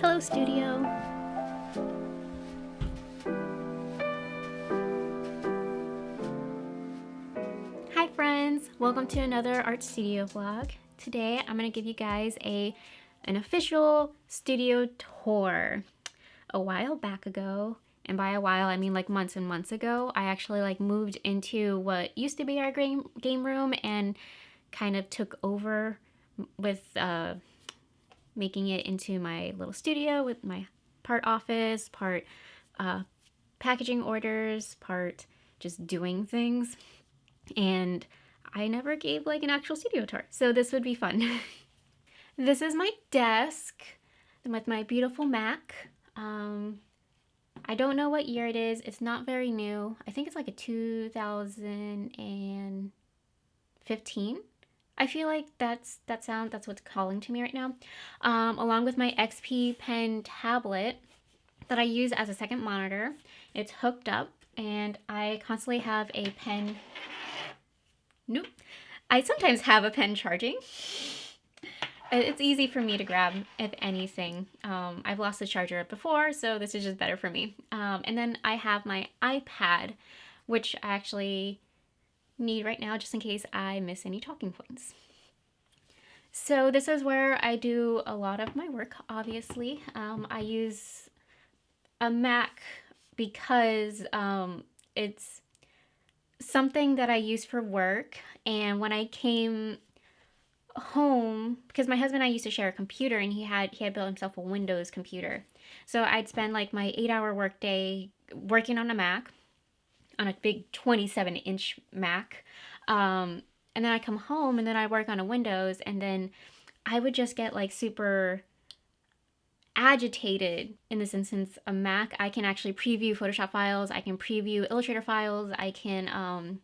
Hello, studio. Hi, friends. Welcome to another art studio vlog. Today, I'm going to give you guys an official studio tour. A while back ago, and by a while I mean like months and months ago, I actually moved into what used to be our game room and kind of took over with making it into my little studio with my part office, part packaging orders, part just doing things. And I never gave an actual studio tour, so this would be fun. This is my desk with my beautiful Mac. I don't know what year it is. It's not very new. I think it's like a 2015. I feel like that's what's calling to me right now. Along with my XP pen tablet that I use as a second monitor. It's hooked up and I constantly have a pen. Nope. I sometimes have a pen charging. It's easy for me to grab, if anything. I've lost the charger before, so this is just better for me. And then I have my iPad, which I actually need right now just in case I miss any talking points. So this is where I do a lot of my work, obviously. I use a Mac because it's something that I use for work, and when I came home, because my husband and I used to share a computer, and he had built himself a Windows computer, so I'd spend my 8-hour workday working on a Mac, on a big 27-inch Mac, and then I come home and then I work on a Windows, and then I would just get super agitated. In this instance, a Mac, I can actually preview Photoshop files, I can preview Illustrator files, I can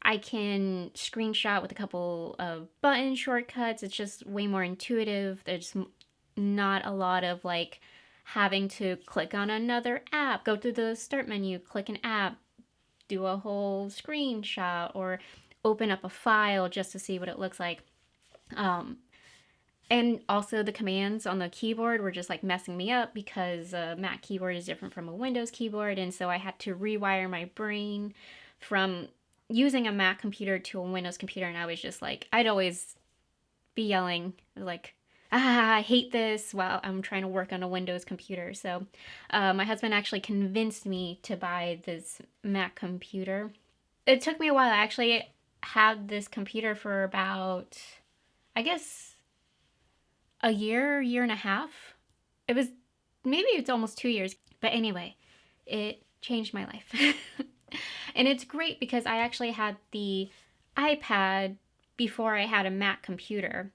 screenshot with a couple of button shortcuts. It's just way more intuitive. There's not a lot of having to click on another app, go through the start menu, click an app, do a whole screenshot, or open up a file just to see what it looks like. And also the commands on the keyboard were just messing me up because a Mac keyboard is different from a Windows keyboard, and so I had to rewire my brain from using a Mac computer to a Windows computer, and I was just I'd always be yelling I hate this while I'm trying to work on a Windows computer. So my husband actually convinced me to buy this Mac computer. It took me a while. I actually had this computer for about, I guess, a year and a half. Maybe it's almost 2 years. But anyway, it changed my life. And it's great because I actually had the iPad before I had a Mac computer.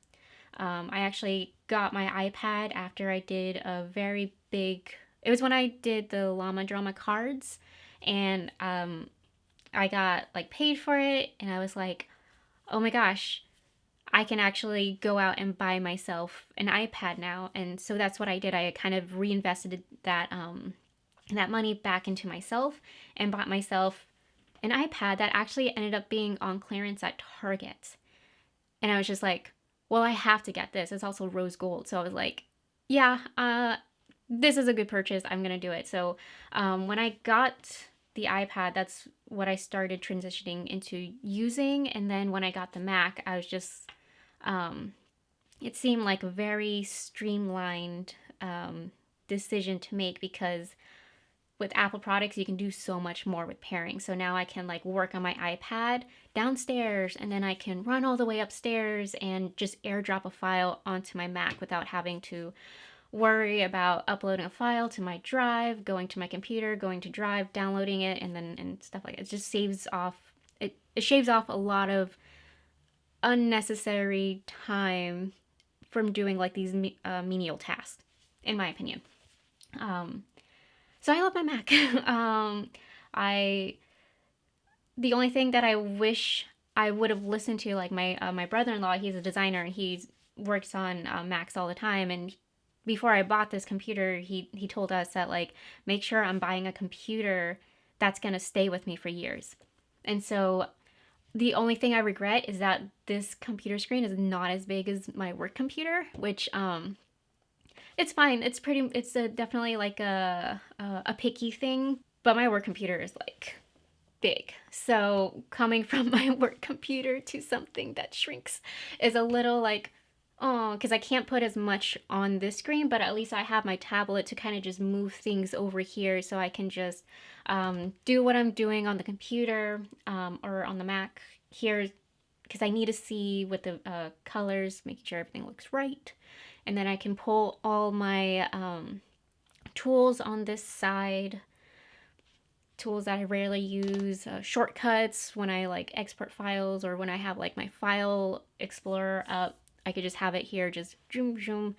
I actually got my iPad after I did a very big, it was when I did the Llama Drama cards, and I got paid for it, and I was like, oh my gosh, I can actually go out and buy myself an iPad now. And so that's what I did. I kind of reinvested that money back into myself and bought myself an iPad that actually ended up being on clearance at Target. And I was just well, I have to get this. It's also rose gold. So I was yeah, this is a good purchase. I'm going to do it. So when I got the iPad, that's what I started transitioning into using. And then when I got the Mac, I was just, it seemed like a very streamlined decision to make, because with Apple products, you can do so much more with pairing. So now I can work on my iPad downstairs, and then I can run all the way upstairs and just airdrop a file onto my Mac without having to worry about uploading a file to my drive, going to my computer, going to drive, downloading it, and stuff like that. It just saves off, it shaves off a lot of unnecessary time from doing these menial tasks, in my opinion. So I love my Mac. The only thing that I wish I would have listened to, my brother-in-law, he's a designer, and he works on Macs all the time, and before I bought this computer, he told us that make sure I'm buying a computer that's gonna stay with me for years. And so the only thing I regret is that this computer screen is not as big as my work computer, which It's fine. It's definitely like a picky thing, but my work computer is like big. So coming from my work computer to something that shrinks is a little like, oh, because I can't put as much on this screen, but at least I have my tablet to kind of just move things over here so I can just do what I'm doing on the computer or on the Mac here, because I need to see with the colors, making sure everything looks right. And then I can pull all my tools on this side, tools that I rarely use, shortcuts when I like export files, or when I have like my file explorer up, I could just have it here, just zoom zoom.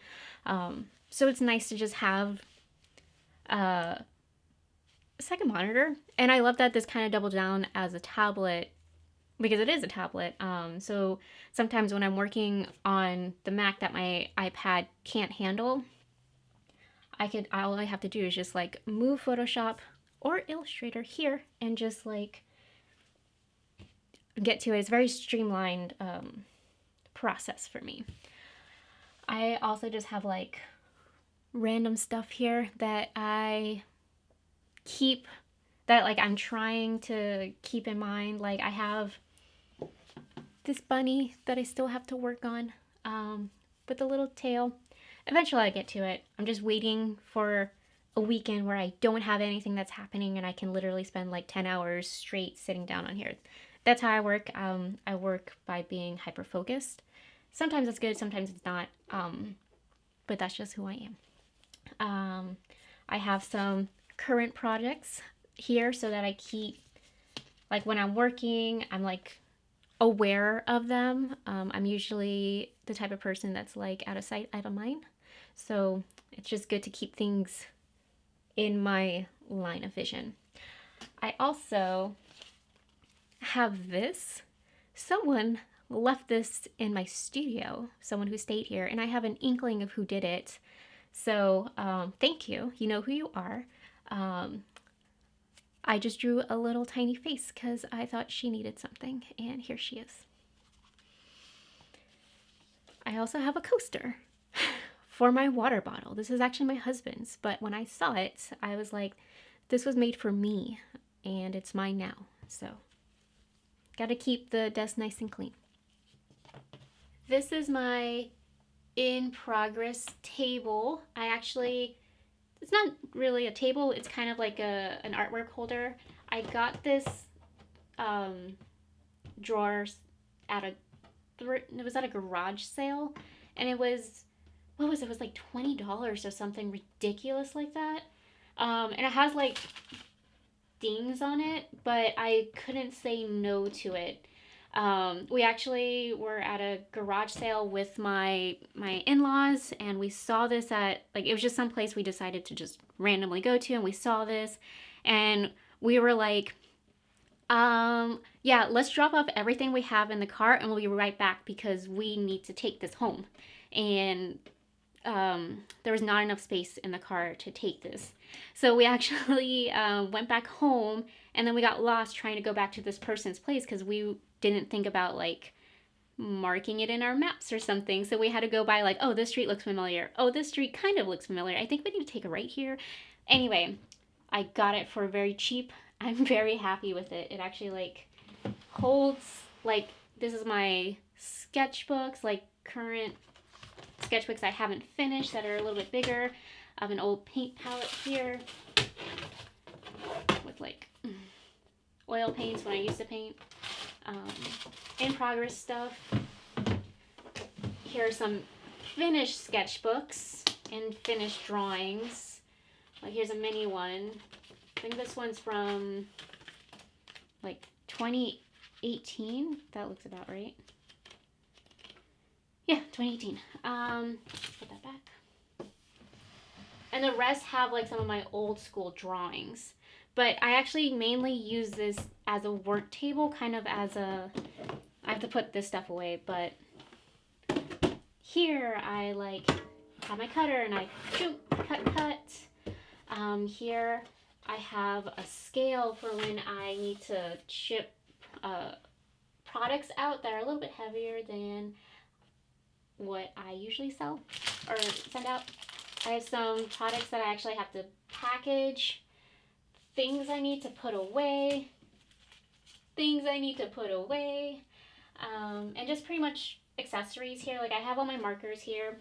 So it's nice to just have a second monitor, and I love that this kind of doubled down as a tablet because it is a tablet. So sometimes when I'm working on the Mac that my iPad can't handle, all I have to do is just like move Photoshop or Illustrator here and just like get to it. It's a very streamlined process for me. I also just have like random stuff here that I keep, that like I'm trying to keep in mind. Like I have this bunny that I still have to work on with a little tail. Eventually I get to it. I'm just waiting for a weekend where I don't have anything that's happening and I can literally spend like 10 hours straight sitting down on here. That's how I work. I work by being hyper focused. Sometimes it's good, sometimes it's not, but that's just who I am. I have some current projects here so that I keep, like when I'm working, I'm like aware of them. I'm usually the type of person that's like out of sight, out of mind. So it's just good to keep things in my line of vision. I also have this. Someone left this in my studio, someone who stayed here, and I have an inkling of who did it. So thank you. You know who you are. I just drew a little tiny face because I thought she needed something, and here she is. I also have a coaster for my water bottle. This is actually my husband's, but when I saw it, I was like, this was made for me, and it's mine now. So, gotta keep the desk nice and clean. This is my in progress table. It's not really a table, it's kind of like an artwork holder. I got this drawer at it was at a garage sale, and it was, what was it? It was like $20 or something ridiculous like that. And it has like dings on it, but I couldn't say no to it. We actually were at a garage sale with my in-laws, and we saw this at, like, it was just some place we decided to just randomly go to, and we saw this, and we were like, yeah, let's drop off everything we have in the car, and we'll be right back because we need to take this home. And there was not enough space in the car to take this. So we actually went back home, and then we got lost trying to go back to this person's place because we didn't think about like marking it in our maps or something. So we had to go by like, oh, this street looks familiar. Oh, this street kind of looks familiar. I think we need to take a right here. Anyway, I got it for very cheap. I'm very happy with it. It actually like holds, like, this is my sketchbooks, like current sketchbooks I haven't finished that are a little bit bigger. I have an old paint palette here with like oil paints when I used to paint. In progress stuff. Here are some finished sketchbooks and finished drawings. Like, here's a mini one. I think this one's from like 2018. That looks about right. Yeah, 2018. Put that back. And the rest have like some of my old school drawings. But I actually mainly use this as a work table, kind of as a, I have to put this stuff away, but here I like have my cutter and I cut. Here I have a scale for when I need to ship products out that are a little bit heavier than what I usually sell or send out. I have some products that I actually have to package, things I need to put away, and just pretty much accessories here. Like I have all my markers here.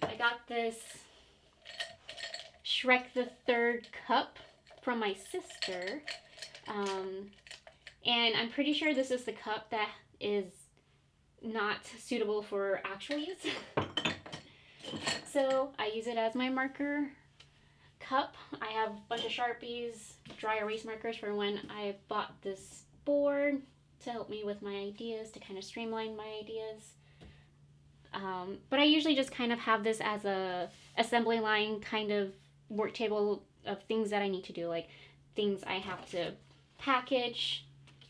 I got this Shrek the Third cup from my sister. And I'm pretty sure this is the cup that is not suitable for actual use. So I use it as my marker cup. I have a bunch of Sharpies, dry erase markers for when I bought this board to help me with my ideas, to kind of streamline my ideas. But I usually just kind of have this as a assembly line kind of work table of things that I need to do, like things I have to package,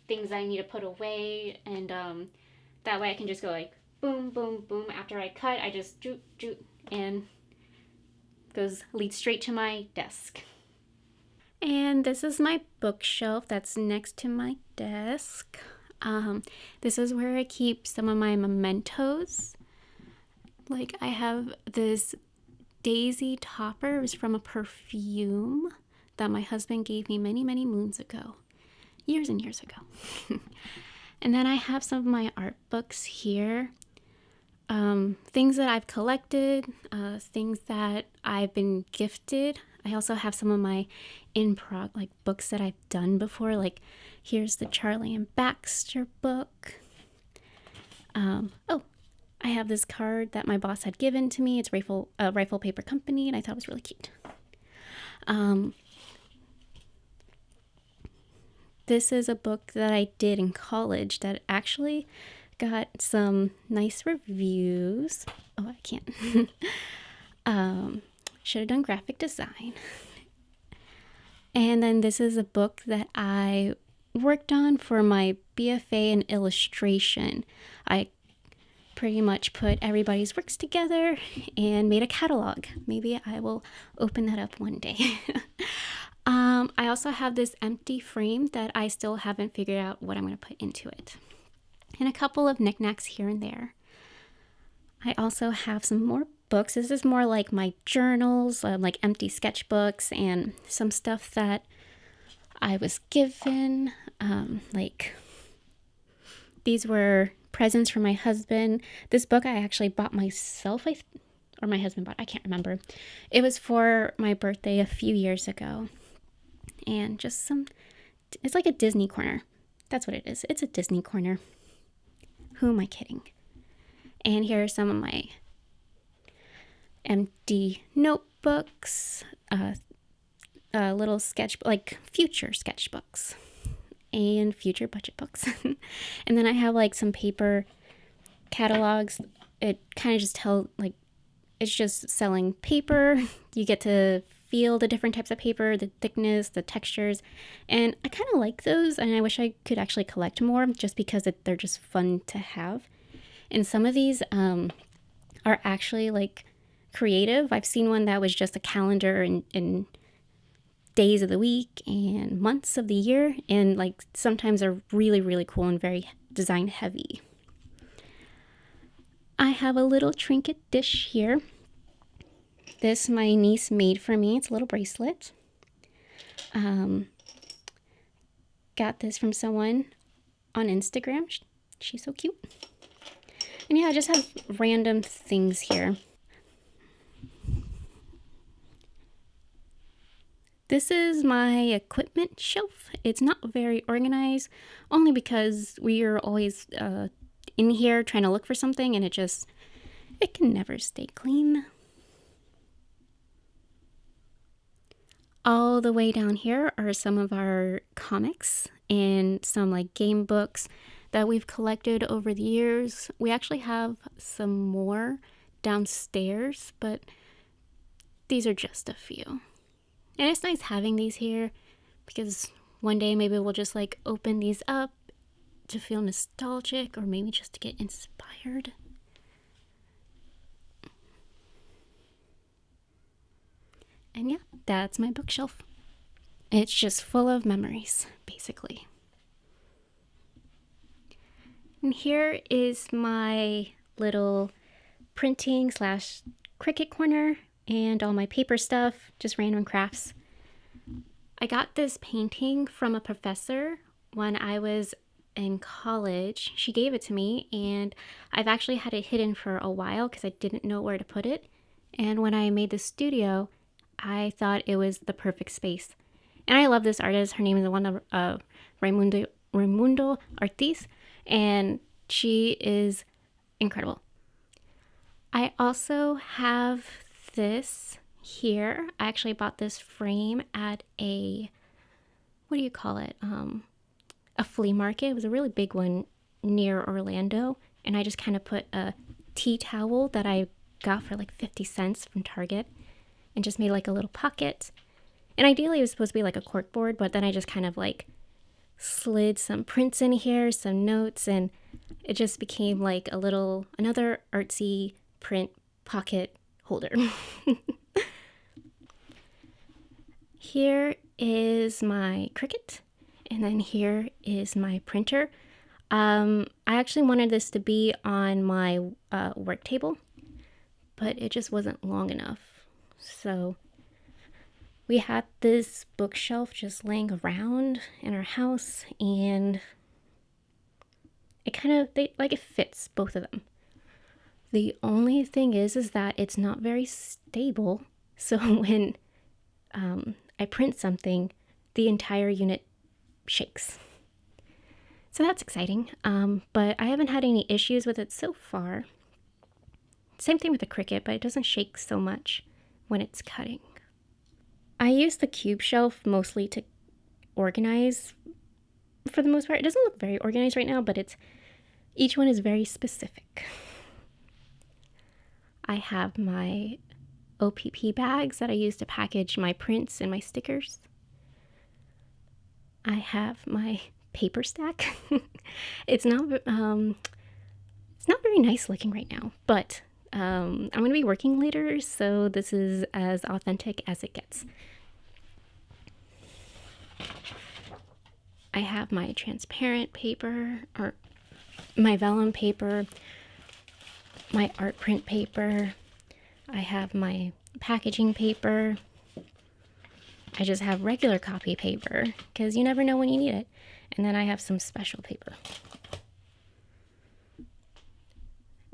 things I need to put away, and that way I can just go like boom, boom, boom. After I cut, I just joot, joot, and leads straight to my desk. And this is my bookshelf that's next to my desk. This is where I keep some of my mementos. Like I have this daisy topper. It was from a perfume that my husband gave me many, many moons ago. Years and years ago. And then I have some of my art books here. Things that I've collected, things that I've been gifted. I also have some of my like books that I've done before. Like here's the Charlie and Baxter book. Oh, I have this card that my boss had given to me. It's Rifle Paper Company, and I thought it was really cute. This is a book that I did in college that actually got some nice reviews. Oh, I can't. Should have done graphic design. And then this is a book that I worked on for my BFA in illustration. I pretty much put everybody's works together and made a catalog. Maybe I will open that up one day. I also have this empty frame that I still haven't figured out what I'm going to put into it. And a couple of knickknacks here and there. I also have some more books. This is more like my journals, like empty sketchbooks and some stuff that I was given. Like these were presents from my husband. This book I actually bought myself, or my husband bought, I can't remember. It was for my birthday a few years ago. And just it's like a Disney corner. That's what it is. It's a Disney corner. Who am I kidding? And here are some of my empty notebooks, little future sketchbooks and future budget books. And then I have like some paper catalogs. It kind of just it's just selling paper. You get to feel the different types of paper, the thickness, the textures, and I kind of like those, and I wish I could actually collect more just because they're just fun to have. And some of these are actually like creative. I've seen one that was just a calendar and days of the week and months of the year, and like sometimes are really, really cool and very design heavy. I have a little trinket dish here. This my niece made for me. It's a little bracelet. Got this from someone on Instagram. She's so cute. And yeah, I just have random things here. This is my equipment shelf. It's not very organized, only because we are always in here trying to look for something, and it can never stay clean. All the way down here are some of our comics and some like game books that we've collected over the years. We actually have some more downstairs, but these are just a few. And it's nice having these here because one day maybe we'll just like open these up to feel nostalgic, or maybe just to get inspired. And yeah, that's my bookshelf. It's just full of memories, basically. And here is my little printing / Cricut Corner. and all my paper stuff, just random crafts. I got this painting from a professor when I was in college. She gave it to me, and I've actually had it hidden for a while because I didn't know where to put it. And when I made the studio, I thought it was the perfect space. And I love this artist. Her name is Raimundo Ortiz, and she is incredible. I also have this here. I actually bought this frame at a, what do you call it? A flea market. It was a really big one near Orlando. And I just kind of put a tea towel that I got for like 50 cents from Target and just made like a little pocket. And ideally it was supposed to be like a cork board, but then I just kind of like slid some prints in here, some notes, and it just became like another artsy print pocket holder. Here is my Cricut, and then here is my printer. I actually wanted this to be on my work table, but it just wasn't long enough. So we had this bookshelf just laying around in our house, and it fits both of them. The only thing is that it's not very stable. So when I print something, the entire unit shakes. So that's exciting. But I haven't had any issues with it so far. Same thing with the Cricut, but it doesn't shake so much when it's cutting. I use the cube shelf mostly to organize for the most part. It doesn't look very organized right now, but each one is very specific. I have my OPP bags that I use to package my prints and my stickers. I have my paper stack. It's not very nice looking right now, but I'm going to be working later, so this is as authentic as it gets. I have my transparent paper, or my vellum paper, my art print paper. I have my packaging paper. I just have regular copy paper because you never know when you need it. And then I have some special paper.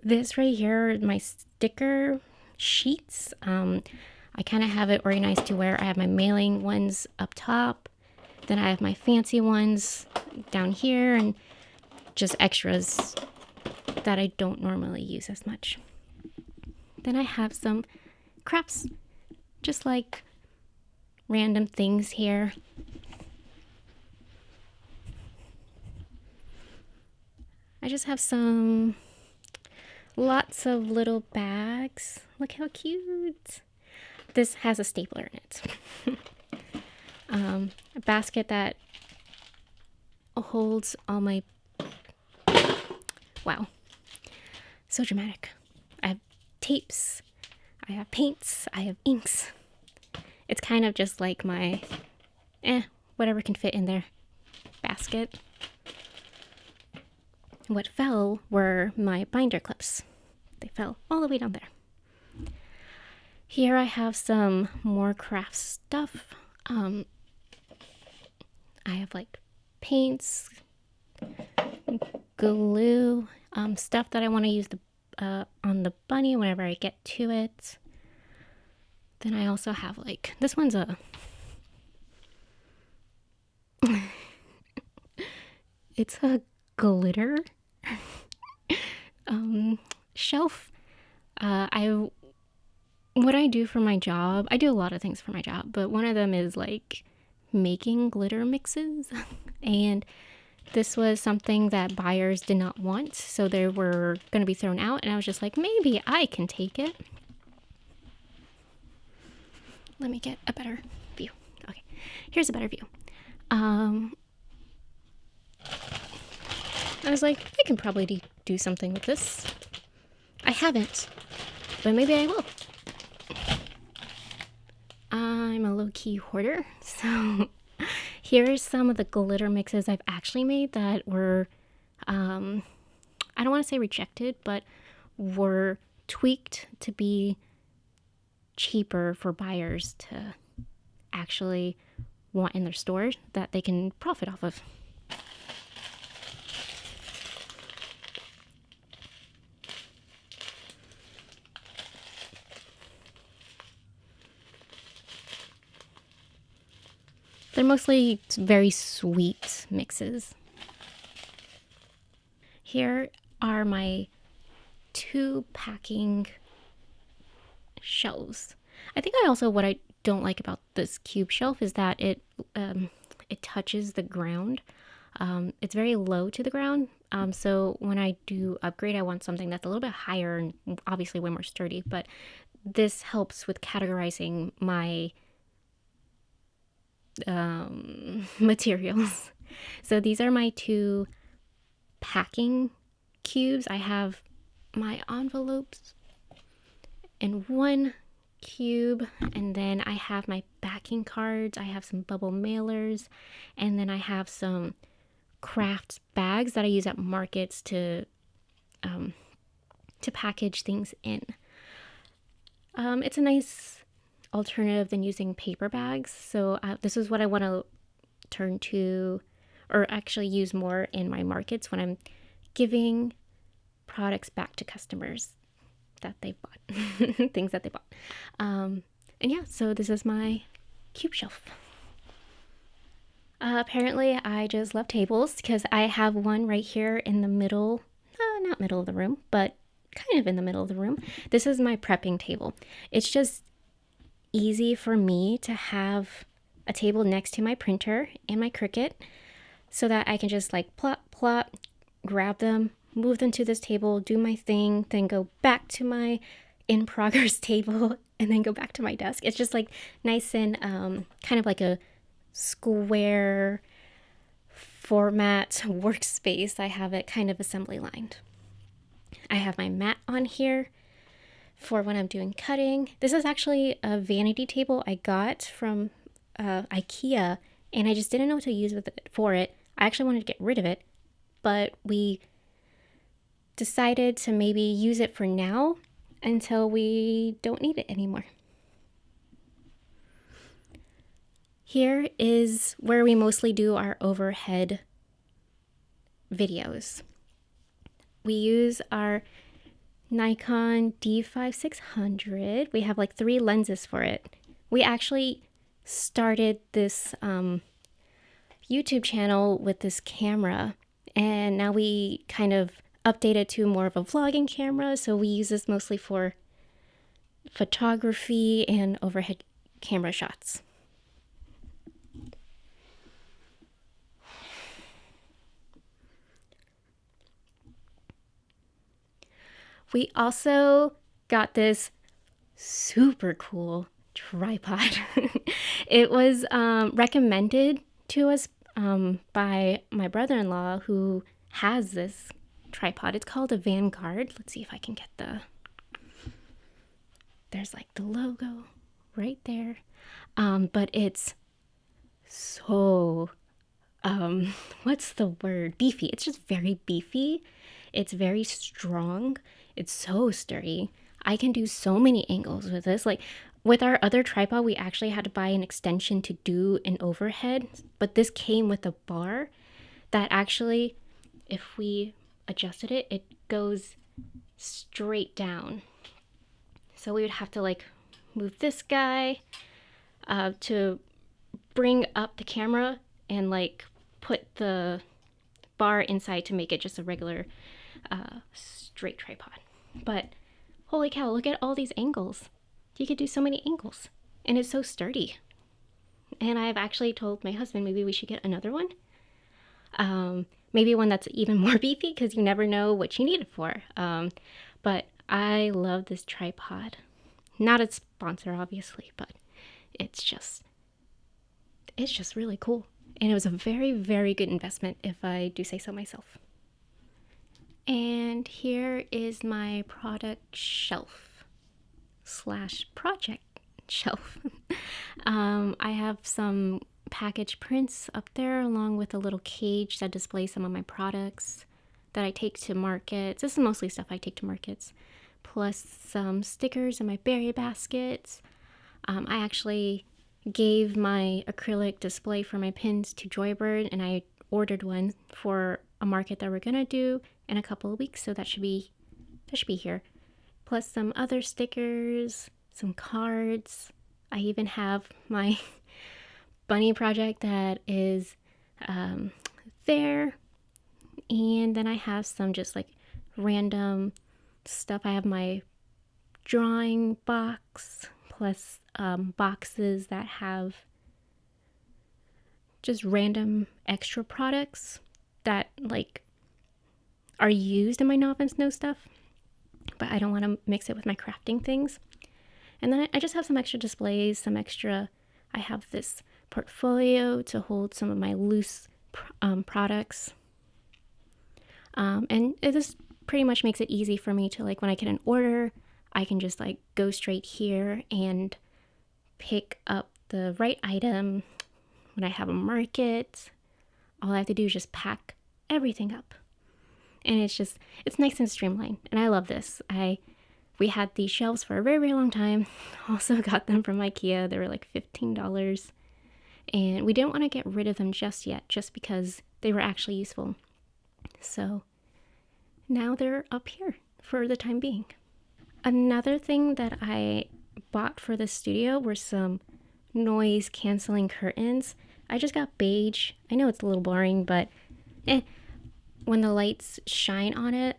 This right here are my sticker sheets. I kind of have it organized to where I have my mailing ones up top. Then I have my fancy ones down here and just extras that I don't normally use as much. Then I have some crafts, just like random things here. I just have lots of little bags. Look how cute. This has a stapler in it. A basket that holds all my, wow, so dramatic. I have tapes, I have paints, I have inks. It's kind of just like my, whatever can fit in there basket. What fell were my binder clips. They fell all the way down there. Here I have some more craft stuff. I have like paints, glue, stuff that I want to use on the bunny whenever I get to it. Then I also have like, this one's a, it's a glitter shelf. What I do for my job, I do a lot of things for my job, but one of them is like making glitter mixes. And this was something that buyers did not want, so they were going to be thrown out, and I was just like, maybe I can take it. Let me get a better view. Okay, here's a better view. I was like, I can probably do something with this. I haven't, but maybe I will. I'm a low-key hoarder, so here are some of the glitter mixes I've actually made that were, I don't want to say rejected, but were tweaked to be cheaper for buyers to actually want in their store that they can profit off of. They're mostly very sweet mixes. Here are my 2 packing shelves. I think what I don't like about this cube shelf is that it touches the ground. It's very low to the ground. So when I do upgrade, I want something that's a little bit higher and obviously way more sturdy. But this helps with categorizing my materials. So these are my 2 packing cubes. I have my envelopes in one cube, and then I have my backing cards. I have some bubble mailers, and then I have some craft bags that I use at markets to package things in. It's a nice alternative than using paper bags. So this is what I want to turn to, or actually use more in my markets when I'm giving products back to customers that they bought, things that they bought. And yeah, so this is my cube shelf. Apparently I just love tables because I have one right here in the middle, not middle of the room, but kind of in the middle of the room. This is my prepping table. It's just easy for me to have a table next to my printer and my Cricut so that I can just like plop, plop, grab them, move them to this table, do my thing, then go back to my in progress table and then go back to my desk. It's just like nice and kind of like a square format workspace. I have it kind of assembly lined. I have my mat on here for when I'm doing cutting. This is actually a vanity table I got from IKEA, and I just didn't know what to use for it. I actually wanted to get rid of it, but we decided to maybe use it for now until we don't need it anymore. Here is where we mostly do our overhead videos. We use our Nikon D5600. We have like 3 lenses for it. We actually started this YouTube channel with this camera, and now we kind of updated to more of a vlogging camera. So we use this mostly for photography and overhead camera shots. We also got this super cool tripod. It was recommended to us by my brother-in-law, who has this tripod. It's called a Vanguard. Let's see if I can get there's like the logo right there. But it's so, what's the word? Beefy. It's just very beefy. It's very strong. It's so sturdy. I can do so many angles with this. Like with our other tripod, we actually had to buy an extension to do an overhead, but this came with a bar that actually, if we adjusted it, it goes straight down. So we would have to like move this guy to bring up the camera and like put the bar inside to make it just a regular straight tripod. But holy cow, look at all these angles. You could do so many angles, and it's so sturdy. And I've actually told my husband maybe we should get another one. Maybe one that's even more beefy, because you never know what you need it for. But I love this tripod. Not a sponsor, obviously, but it's just really cool. And it was a very, very good investment, if I do say so myself. And here is my product shelf / project shelf. I have some package prints up there, along with a little cage that displays some of my products that I take to markets. This is mostly stuff I take to markets. plus some stickers in my berry baskets. I actually gave my acrylic display for my pins to Joybird, and I ordered one for a market that we're gonna do in a couple of weeks, so that should be here. Plus some other stickers, some cards. I even have my bunny project that is there, and then I have some just like random stuff. I have my drawing box, plus boxes that have just random extra products that like are used in my Knob and Snow stuff, but I don't want to mix it with my crafting things. And then I just have some extra displays, I have this portfolio to hold some of my loose products. And this pretty much makes it easy for me to, like, when I get an order, I can just like go straight here and pick up the right item. When I have a market, all I have to do is just pack everything up. And it's nice and streamlined. And I love this. We had these shelves for a very, very long time. Also got them from IKEA. They were like $15. And we didn't want to get rid of them just yet, just because they were actually useful. So now they're up here for the time being. Another thing that I bought for the studio were some noise canceling curtains. I just got beige. I know it's a little boring, but when the lights shine on it,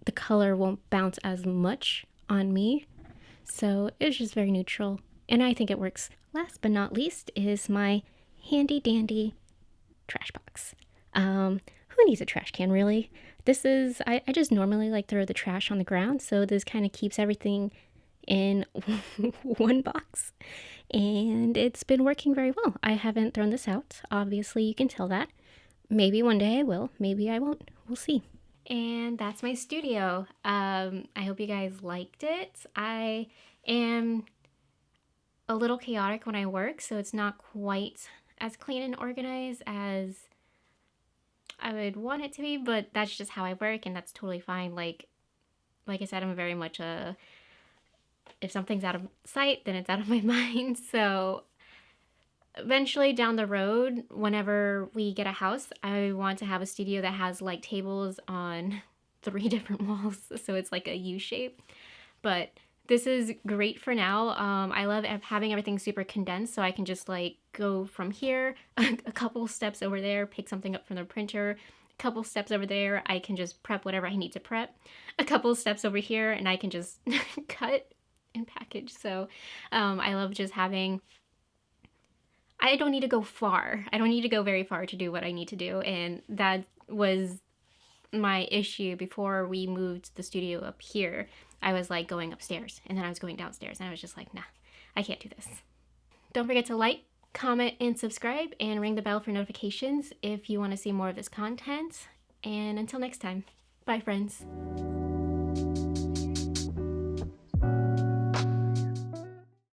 the color won't bounce as much on me. So it's just very neutral, and I think it works. Last but not least is my handy dandy trash box. Who needs a trash can, really? This is, I just normally like throw the trash on the ground, so this kind of keeps everything in one box, and it's been working very well. I haven't thrown this out. Obviously, you can tell that. Maybe one day I will, maybe I won't. We'll see. And that's my studio. I hope you guys liked it. I am a little chaotic when I work, so it's not quite as clean and organized as I would want it to be, but that's just how I work, and that's totally fine. Like I said, I'm very much if something's out of sight, then it's out of my mind. So eventually down the road, whenever we get a house, I want to have a studio that has like tables on 3 different walls, so it's like a U shape. But this is great for now. I love having everything super condensed, so I can just like go from here, a couple steps over there, pick something up from the printer, a couple steps over there, I can just prep whatever I need to prep, a couple steps over here, and I can just cut and package. So I love just having, I don't need to go far. I don't need to go very far to do what I need to do. And that was my issue before we moved the studio up here. I was like going upstairs, and then I was going downstairs, and I was just like, nah, I can't do this. Don't forget to like, comment, and subscribe, and ring the bell for notifications if you want to see more of this content. And until next time, bye friends.